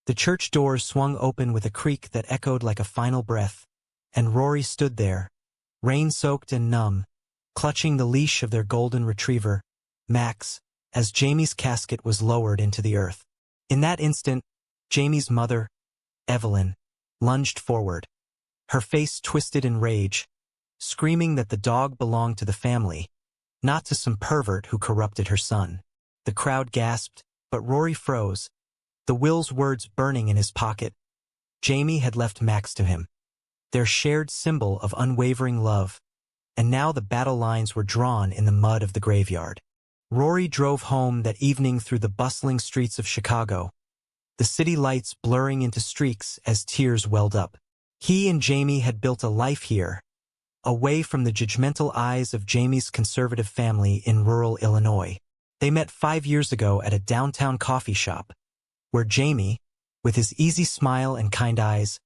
The church doors swung open with a creak that echoed like a final breath, and Rory stood there, rain-soaked and numb, clutching the leash of their golden retriever, Max, as Jamie's casket was lowered into the earth. In that instant, Jamie's mother, Evelyn, lunged forward, her face twisted in rage, screaming that the dog belonged to the family, not to some pervert who corrupted her son. The crowd gasped, but Rory froze, the will's words burning in his pocket. Jamie had left Max to him, their shared symbol of unwavering love, and now the battle lines were drawn in the mud of the graveyard. Rory drove home that evening through the bustling streets of Chicago, the city lights blurring into streaks as tears welled up. He and Jamie had built a life here, away from the judgmental eyes of Jamie's conservative family in rural Illinois. They met 5 years ago at a downtown coffee shop, where Jamie, with his easy smile and kind eyes,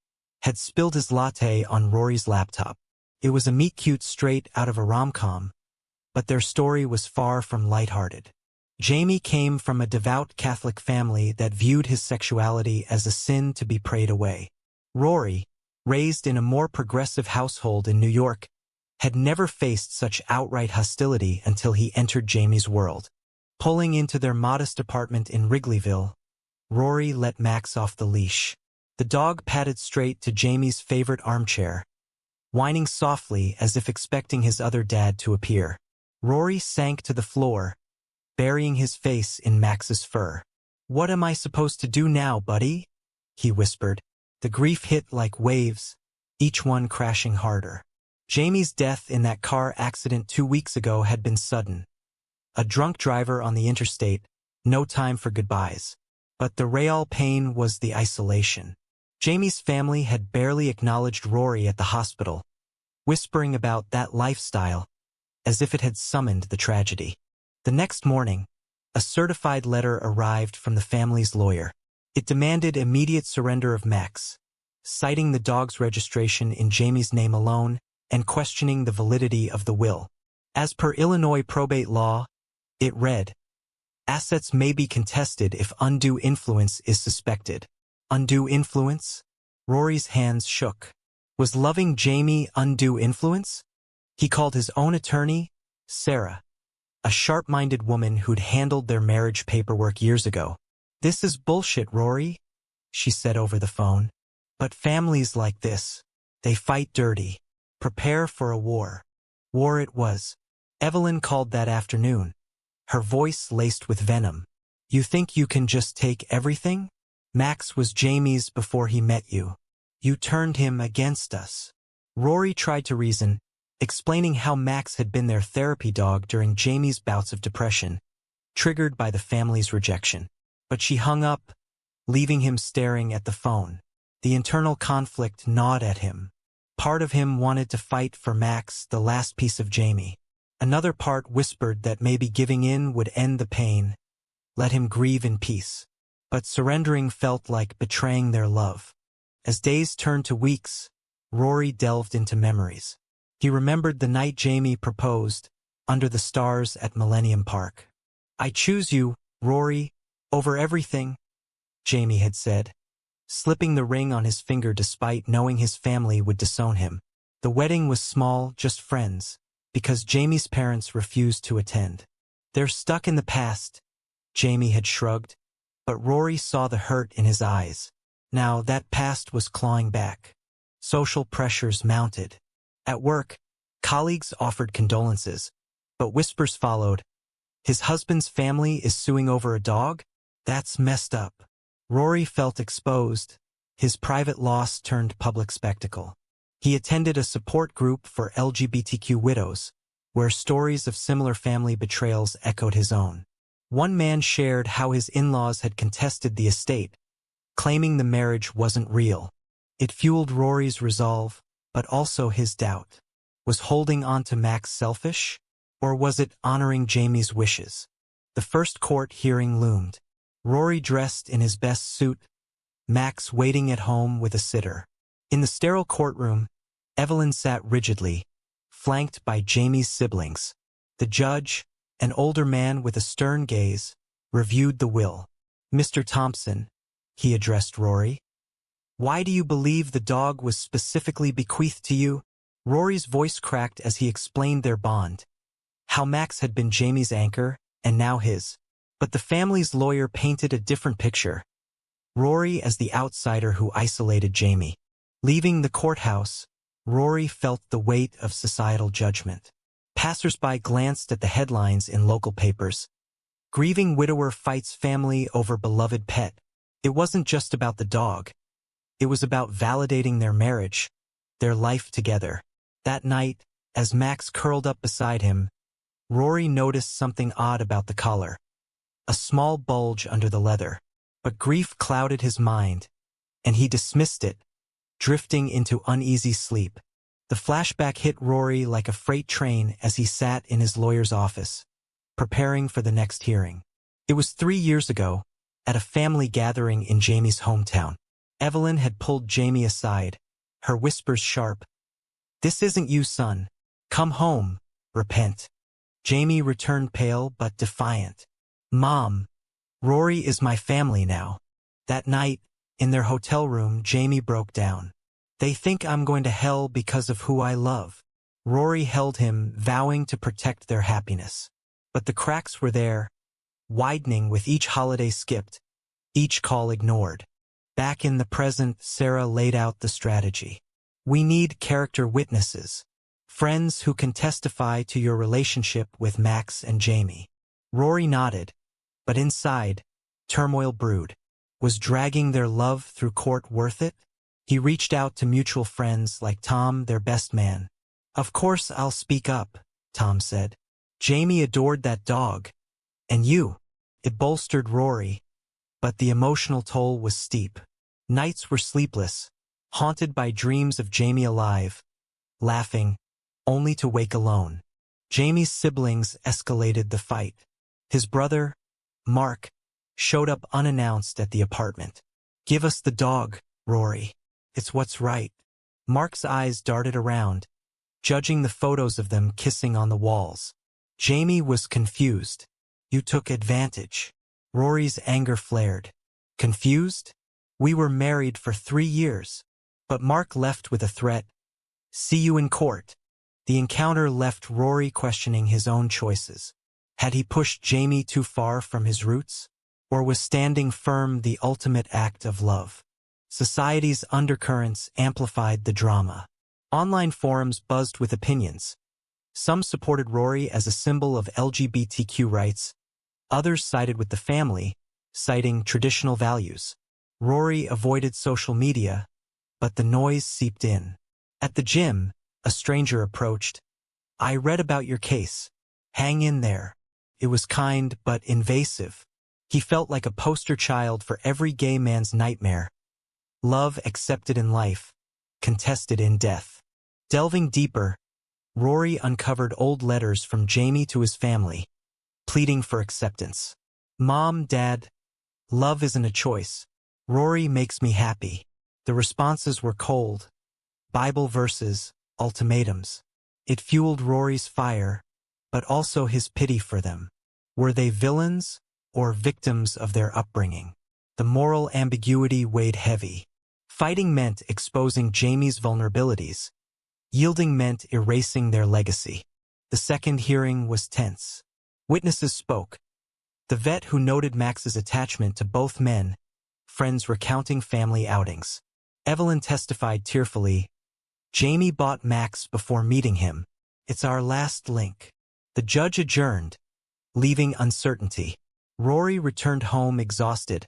had spilled his latte on Rory's laptop. It was a meet-cute straight out of a rom-com, but their story was far from lighthearted. Jamie came from a devout Catholic family that viewed his sexuality as a sin to be prayed away. Rory, raised in a more progressive household in New York, had never faced such outright hostility until he entered Jamie's world. Pulling into their modest apartment in Wrigleyville, Rory let Max off the leash. The dog padded straight to Jamie's favorite armchair, whining softly as if expecting his other dad to appear. Rory sank to the floor, burying his face in Max's fur. "What am I supposed to do now, buddy?" he whispered. The grief hit like waves, each one crashing harder. Jamie's death in that car accident 2 weeks ago had been sudden. A drunk driver on the interstate, no time for goodbyes. But the real pain was the isolation. Jamie's family had barely acknowledged Rory at the hospital, whispering about that lifestyle, as if it had summoned the tragedy. The next morning, a certified letter arrived from the family's lawyer. It demanded immediate surrender of Max, citing the dog's registration in Jamie's name alone and questioning the validity of the will. As per Illinois probate law, it read, "Assets may be contested if undue influence is suspected." Undue influence? Rory's hands shook. Was loving Jamie undue influence? He called his own attorney, Sarah, a sharp-minded woman who'd handled their marriage paperwork years ago. "This is bullshit, Rory," she said over the phone. "But families like this, they fight dirty. Prepare for a war." War it was. Evelyn called that afternoon, her voice laced with venom. "You think you can just take everything? Max was Jamie's before he met you. You turned him against us." Rory tried to reason, explaining how Max had been their therapy dog during Jamie's bouts of depression, triggered by the family's rejection. But she hung up, leaving him staring at the phone. The internal conflict gnawed at him. Part of him wanted to fight for Max, the last piece of Jamie. Another part whispered that maybe giving in would end the pain, let him grieve in peace. But surrendering felt like betraying their love. As days turned to weeks, Rory delved into memories. He remembered the night Jamie proposed, under the stars at Millennium Park. "I choose you, Rory, over everything," Jamie had said, slipping the ring on his finger despite knowing his family would disown him. The wedding was small, just friends, because Jamie's parents refused to attend. "They're stuck in the past," Jamie had shrugged, but Rory saw the hurt in his eyes. Now that past was clawing back. Social pressures mounted. At work, colleagues offered condolences, but whispers followed. "His husband's family is suing over a dog? That's messed up." Rory felt exposed, his private loss turned public spectacle. He attended a support group for LGBTQ widows, where stories of similar family betrayals echoed his own. One man shared how his in-laws had contested the estate, claiming the marriage wasn't real. It fueled Rory's resolve, but also his doubt. Was holding on to Max selfish? Or was it honoring Jamie's wishes? The first court hearing loomed. Rory dressed in his best suit, Max waiting at home with a sitter. In the sterile courtroom, Evelyn sat rigidly, flanked by Jamie's siblings. The judge, an older man with a stern gaze, reviewed the will. "Mr. Thompson, he addressed Rory. Why do you believe the dog was specifically bequeathed to you? Rory's voice cracked as he explained their bond. How Max had been Jamie's anchor, and now his. But the family's lawyer painted a different picture. Rory as the outsider who isolated Jamie. Leaving the courthouse, Rory felt the weight of societal judgment. Passers-by glanced at the headlines in local papers. Grieving widower fights family over beloved pet. It wasn't just about the dog. It was about validating their marriage, their life together. That night, as Max curled up beside him, Rory noticed something odd about the collar. A small bulge under the leather. But grief clouded his mind, and he dismissed it, drifting into uneasy sleep. The flashback hit Rory like a freight train as he sat in his lawyer's office, preparing for the next hearing. It was 3 years ago, at a family gathering in Jamie's hometown. Evelyn had pulled Jamie aside, her whispers sharp. "This isn't you, son. Come home. Repent." Jamie returned pale but defiant. "Mom, Rory is my family now." That night, in their hotel room, Jamie broke down. "They think I'm going to hell because of who I love." Rory held him, vowing to protect their happiness. But the cracks were there, widening with each holiday skipped, each call ignored. Back in the present, Sarah laid out the strategy. "We need character witnesses, friends who can testify to your relationship with Max and Jamie." Rory nodded, but inside, turmoil brewed. Was dragging their love through court worth it? He reached out to mutual friends like Tom, their best man. "Of course I'll speak up," Tom said. "Jamie adored that dog. And you." It bolstered Rory, but the emotional toll was steep. Nights were sleepless, haunted by dreams of Jamie alive, laughing, only to wake alone. Jamie's siblings escalated the fight. His brother, Mark, showed up unannounced at the apartment. "Give us the dog, Rory. It's what's right." Mark's eyes darted around, judging the photos of them kissing on the walls. Jamie was confused. "You took advantage." Rory's anger flared. "Confused? We were married for 3 years." But Mark left with a threat. "See you in court." The encounter left Rory questioning his own choices. Had he pushed Jamie too far from his roots? Or was standing firm the ultimate act of love? Society's undercurrents amplified the drama. Online forums buzzed with opinions. Some supported Rory as a symbol of LGBTQ rights. Others sided with the family, citing traditional values. Rory avoided social media, but the noise seeped in. At the gym, a stranger approached. "I read about your case. Hang in there." It was kind but invasive. He felt like a poster child for every gay man's nightmare. Love accepted in life, contested in death. Delving deeper, Rory uncovered old letters from Jamie to his family, pleading for acceptance. "Mom, Dad, love isn't a choice. Rory makes me happy." The responses were cold. Bible verses, ultimatums. It fueled Rory's fire, but also his pity for them. Were they villains or victims of their upbringing? The moral ambiguity weighed heavy. Fighting meant exposing Jamie's vulnerabilities. Yielding meant erasing their legacy. The second hearing was tense. Witnesses spoke. The vet who noted Max's attachment to both men, friends recounting family outings. Evelyn testified tearfully. "Jamie bought Max before meeting him. It's our last link." The judge adjourned, leaving uncertainty. Rory returned home exhausted,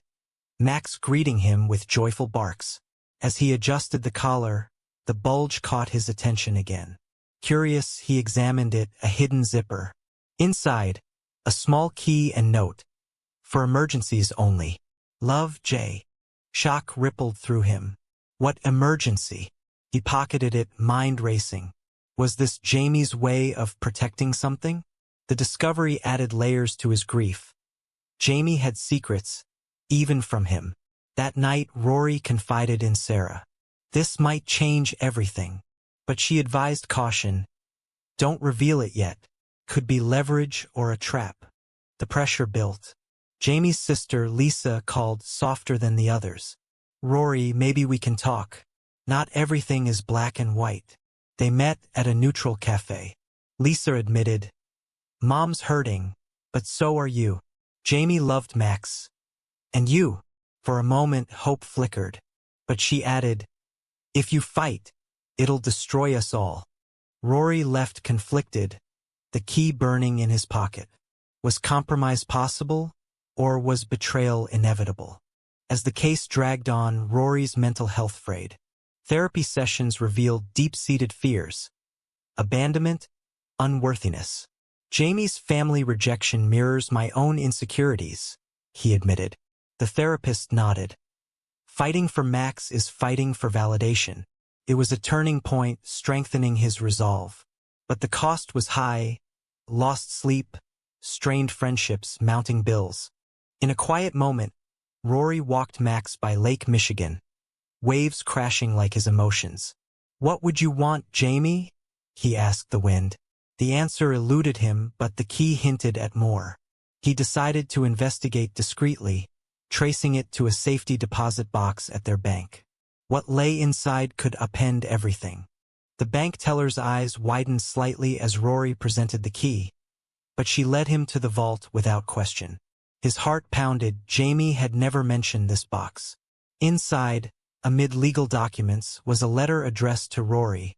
Max greeting him with joyful barks. As he adjusted the collar, the bulge caught his attention again. Curious, he examined it, a hidden zipper. Inside, a small key and note. "For emergencies only. Love, Jay." Shock rippled through him. What emergency? He pocketed it, mind racing. Was this Jamie's way of protecting something? The discovery added layers to his grief. Jamie had secrets, even from him. That night, Rory confided in Sarah. This might change everything. But she advised caution. Don't reveal it yet. Could be leverage or a trap. The pressure built. Jamie's sister, Lisa, called softer than the others. Rory, maybe we can talk. Not everything is black and white. They met at a neutral cafe. Lisa admitted, Mom's hurting, but so are you. Jamie loved Max. And you. For a moment, hope flickered. But she added, if you fight, it'll destroy us all. Rory left conflicted, the key burning in his pocket. Was compromise possible, or was betrayal inevitable? As the case dragged on, Rory's mental health frayed. Therapy sessions revealed deep-seated fears. Abandonment, unworthiness. Jamie's family rejection mirrors my own insecurities, he admitted. The therapist nodded. Fighting for Max is fighting for validation. It was a turning point, strengthening his resolve. But the cost was high: lost sleep, strained friendships, mounting bills. In a quiet moment, Rory walked Max by Lake Michigan, waves crashing like his emotions. What would you want, Jamie? He asked the wind. The answer eluded him, but the key hinted at more. He decided to investigate discreetly, tracing it to a safety deposit box at their bank. What lay inside could upend everything. The bank teller's eyes widened slightly as Rory presented the key, but she led him to the vault without question. His heart pounded. Jamie had never mentioned this box. Inside, amid legal documents, was a letter addressed to Rory,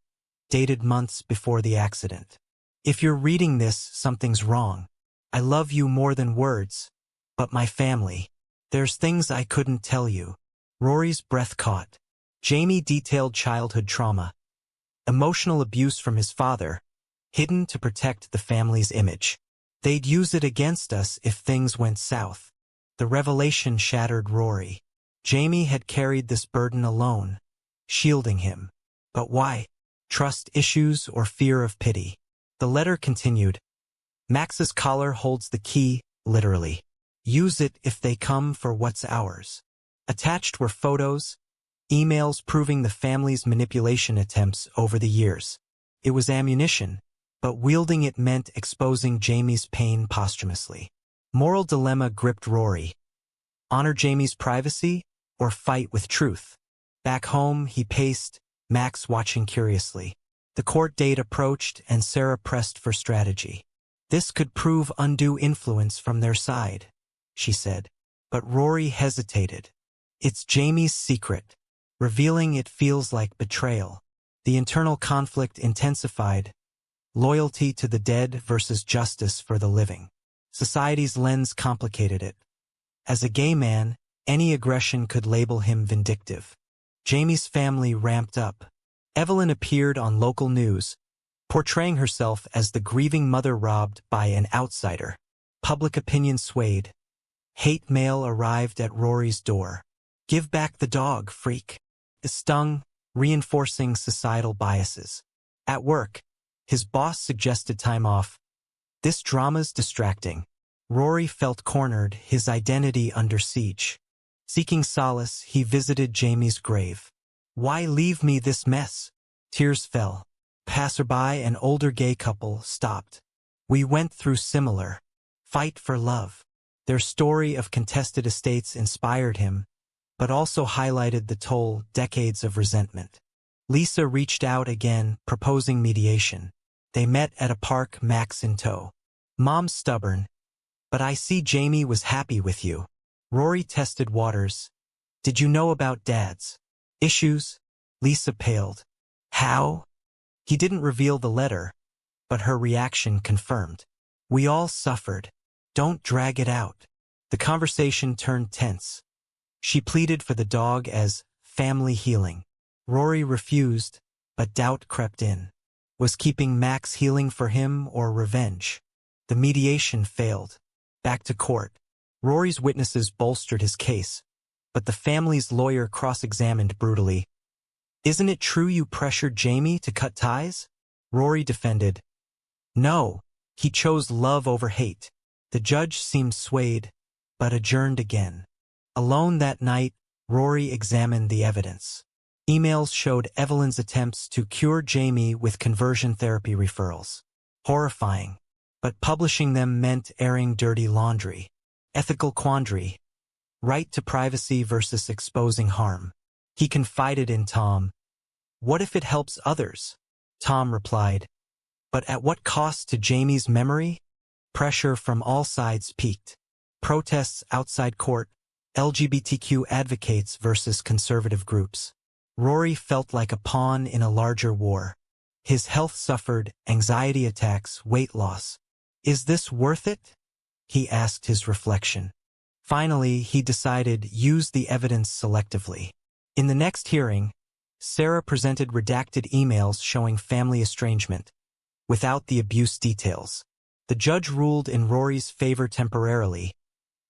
dated months before the accident. If you're reading this, something's wrong. I love you more than words, but my family. There's things I couldn't tell you. Rory's breath caught. Jamie detailed childhood trauma, emotional abuse from his father, hidden to protect the family's image. They'd use it against us if things went south. The revelation shattered Rory. Jamie had carried this burden alone, shielding him. But why? Trust issues or fear of pity? The letter continued. Max's collar holds the key, literally. Use it if they come for what's ours. Attached were photos, emails proving the family's manipulation attempts over the years. It was ammunition, but wielding it meant exposing Jamie's pain posthumously. Moral dilemma gripped Rory. Honor Jamie's privacy or fight with truth? Back home, he paced, Max watching curiously. The court date approached and Sarah pressed for strategy. This could prove undue influence from their side, she said. But Rory hesitated. It's Jamie's secret. Revealing it feels like betrayal. The internal conflict intensified. Loyalty to the dead versus justice for the living. Society's lens complicated it. As a gay man, any aggression could label him vindictive. Jamie's family ramped up. Evelyn appeared on local news, portraying herself as the grieving mother robbed by an outsider. Public opinion swayed. Hate mail arrived at Rory's door. Give back the dog, freak. It stung, reinforcing societal biases. At work, his boss suggested time off. This drama's distracting. Rory felt cornered, his identity under siege. Seeking solace, he visited Jamie's grave. Why leave me this mess? Tears fell. Passerby, an older gay couple, stopped. We went through similar. Fight for love. Their story of contested estates inspired him, but also highlighted the toll, decades of resentment. Lisa reached out again, proposing mediation. They met at a park, Max in tow. Mom's stubborn, but I see Jamie was happy with you. Rory tested waters. Did you know about Dad's issues? Lisa paled. How? He didn't reveal the letter, but her reaction confirmed. We all suffered. Don't drag it out. The conversation turned tense. She pleaded for the dog as family healing. Rory refused, but doubt crept in. Was keeping Max healing for him or revenge? The mediation failed. Back to court. Rory's witnesses bolstered his case, but the family's lawyer cross-examined brutally. Isn't it true you pressured Jamie to cut ties? Rory defended. No, he chose love over hate. The judge seemed swayed, but adjourned again. Alone that night, Rory examined the evidence. Emails showed Evelyn's attempts to cure Jamie with conversion therapy referrals. Horrifying. But publishing them meant airing dirty laundry. Ethical quandary. Right to privacy versus exposing harm. He confided in Tom. What if it helps others? Tom replied. But at what cost to Jamie's memory? Pressure from all sides peaked. Protests outside court. LGBTQ advocates versus conservative groups. Rory felt like a pawn in a larger war. His health suffered, anxiety attacks, weight loss. Is this worth it? He asked his reflection. Finally, he decided use the evidence selectively. In the next hearing, Sarah presented redacted emails showing family estrangement, without the abuse details. The judge ruled in Rory's favor temporarily,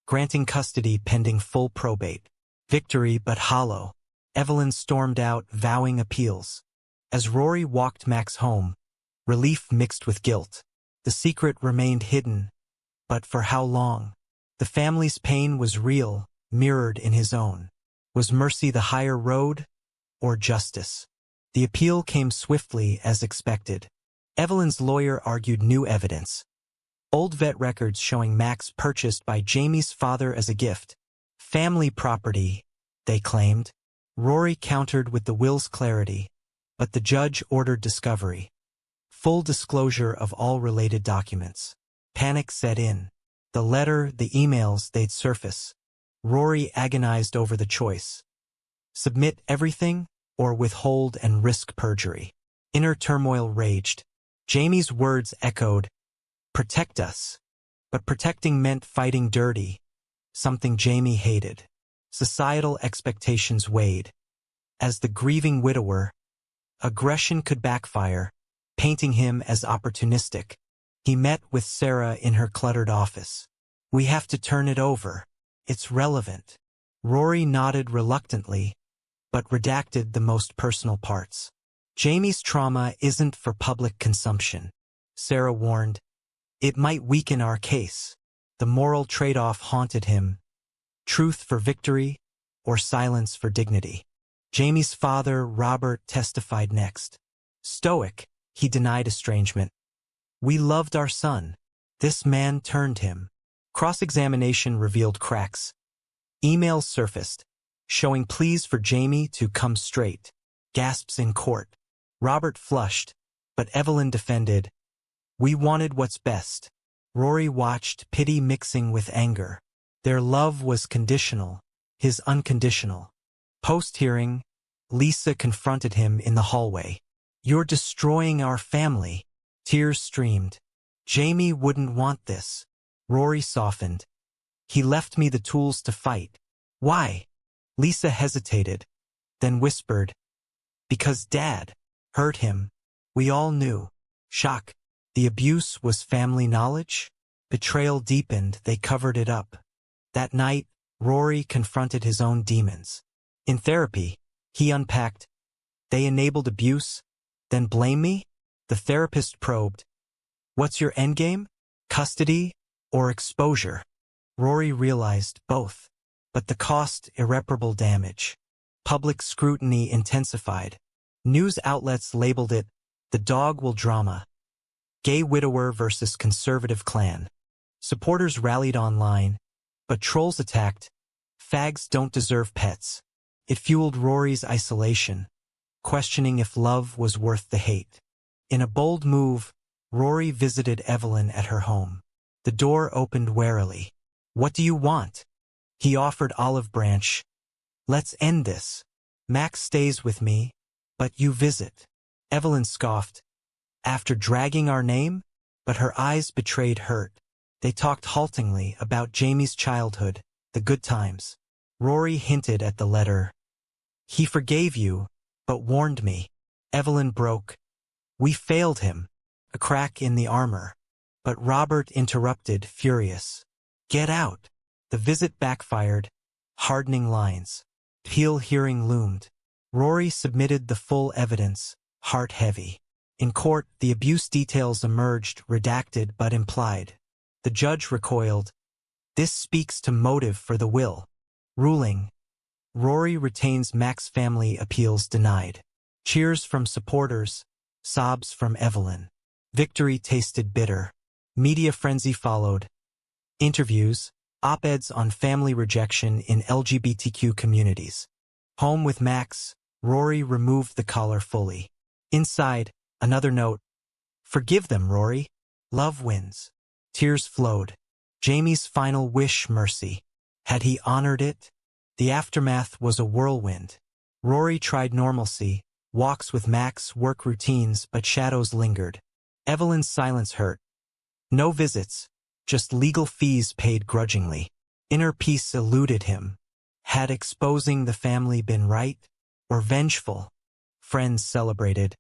granting custody pending full probate. Victory but hollow. Evelyn stormed out, vowing appeals. As Rory walked Max home, relief mixed with guilt. The secret remained hidden, but for how long? The family's pain was real, mirrored in his own. Was mercy the higher road, or justice? The appeal came swiftly as expected. Evelyn's lawyer argued new evidence. Old vet records showing Max purchased by Jamie's father as a gift. Family property, they claimed. Rory countered with the will's clarity, but the judge ordered discovery. Full disclosure of all related documents. Panic set in. The letter, the emails, they'd surface. Rory agonized over the choice. Submit everything, or withhold and risk perjury. Inner turmoil raged. Jamie's words echoed, protect us. But protecting meant fighting dirty, something Jamie hated. Societal expectations weighed. As the grieving widower, aggression could backfire, painting him as opportunistic. He met with Sarah in her cluttered office. We have to turn it over. It's relevant. Rory nodded reluctantly, but redacted the most personal parts. Jamie's trauma isn't for public consumption, Sarah warned. It might weaken our case. The moral trade-off haunted him. Truth for victory, or silence for dignity. Jamie's father, Robert, testified next. Stoic, he denied estrangement. We loved our son. This man turned him. Cross-examination revealed cracks. Emails surfaced, showing pleas for Jamie to come straight. Gasps in court. Robert flushed, but Evelyn defended. We wanted what's best. Rory watched, pity mixing with anger. Their love was conditional, his unconditional. Post-hearing, Lisa confronted him in the hallway. You're destroying our family. Tears streamed. Jamie wouldn't want this. Rory softened. He left me the tools to fight. Why? Lisa hesitated, then whispered. Because Dad hurt him. We all knew. Shock. The abuse was family knowledge? Betrayal deepened, they covered it up. That night, Rory confronted his own demons. In therapy, he unpacked. They enabled abuse, then blame me? The therapist probed. What's your endgame? Custody or exposure? Rory realized both. But the cost, irreparable damage. Public scrutiny intensified. News outlets labeled it, the Dogville drama. Gay widower versus conservative clan. Supporters rallied online, but trolls attacked. Fags don't deserve pets. It fueled Rory's isolation, questioning if love was worth the hate. In a bold move, Rory visited Evelyn at her home. The door opened warily. What do you want? He offered olive branch. Let's end this. Max stays with me, but you visit. Evelyn scoffed. After dragging our name? But her eyes betrayed hurt. They talked haltingly about Jamie's childhood, the good times. Rory hinted at the letter. He forgave you, but warned me. Evelyn broke. We failed him. A crack in the armor. But Robert interrupted, furious. Get out. The visit backfired. Hardening lines. Appeal hearing loomed. Rory submitted the full evidence, heart heavy. In court, the abuse details emerged, redacted but implied. The judge recoiled. This speaks to motive for the will. Ruling. Rory retains Max family appeals denied. Cheers from supporters. Sobs from Evelyn. Victory tasted bitter. Media frenzy followed. Interviews. Op-eds on family rejection in LGBTQ communities. Home with Max, Rory removed the collar fully. Inside, another note. Forgive them, Rory. Love wins. Tears flowed. Jamie's final wish, mercy. Had he honored it? The aftermath was a whirlwind. Rory tried normalcy, walks with Max, work routines, but shadows lingered. Evelyn's silence hurt. No visits, just legal fees paid grudgingly. Inner peace eluded him. Had exposing the family been right or vengeful? Friends celebrated.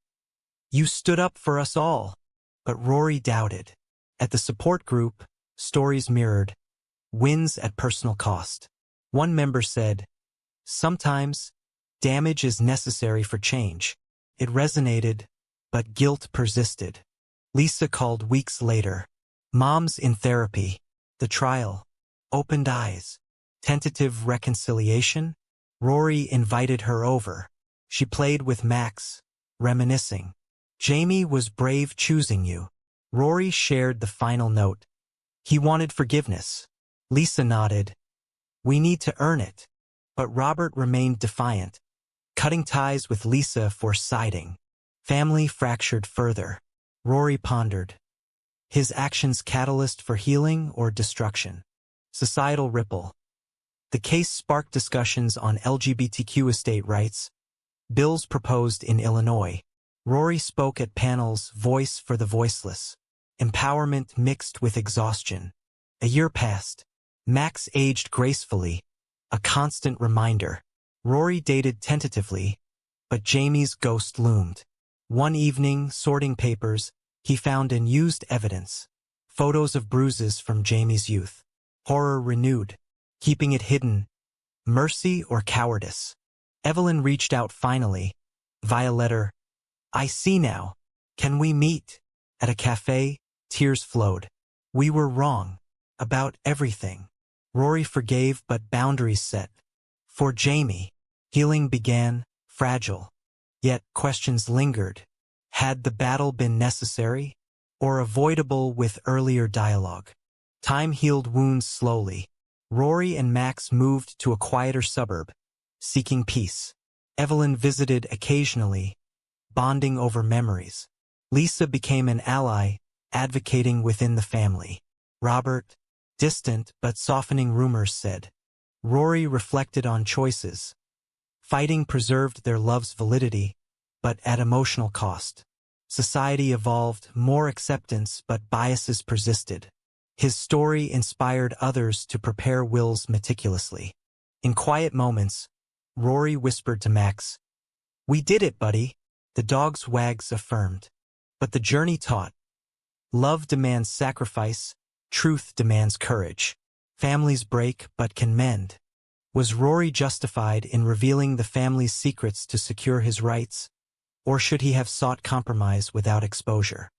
You stood up for us all. But Rory doubted. At the support group, stories mirrored. Wins at personal cost. One member said, sometimes, damage is necessary for change. It resonated, but guilt persisted. Lisa called weeks later. Mom's in therapy. The trial. Opened eyes. Tentative reconciliation? Rory invited her over. She played with Max, reminiscing. Jamie was brave choosing you. Rory shared the final note. He wanted forgiveness. Lisa nodded. We need to earn it. But Robert remained defiant, cutting ties with Lisa for siding. Family fractured further. Rory pondered. His actions catalyst for healing or destruction? Societal ripple. The case sparked discussions on LGBTQ estate rights. Bills proposed in Illinois. Rory spoke at panels, Voice for the Voiceless. Empowerment mixed with exhaustion. A year passed. Max aged gracefully, a constant reminder. Rory dated tentatively, but Jamie's ghost loomed. One evening, sorting papers, he found unused evidence. Photos of bruises from Jamie's youth. Horror renewed. Keeping it hidden. Mercy or cowardice? Evelyn reached out finally, via letter. I see now. Can we meet? At a cafe, tears flowed. We were wrong. About everything. Rory forgave, but boundaries set. For Jamie, healing began, fragile. Yet questions lingered. Had the battle been necessary? Or avoidable with earlier dialogue? Time healed wounds slowly. Rory and Max moved to a quieter suburb, seeking peace. Evelyn visited occasionally, bonding over memories. Lisa became an ally, advocating within the family. Robert, distant but softening rumors said. Rory reflected on choices. Fighting preserved their love's validity, but at emotional cost. Society evolved, more acceptance, but biases persisted. His story inspired others to prepare wills meticulously. In quiet moments, Rory whispered to Max, We did it, buddy. The dog's wags affirmed. But the journey taught. Love demands sacrifice, truth demands courage. Families break but can mend. Was Rory justified in revealing the family's secrets to secure his rights? Or should he have sought compromise without exposure?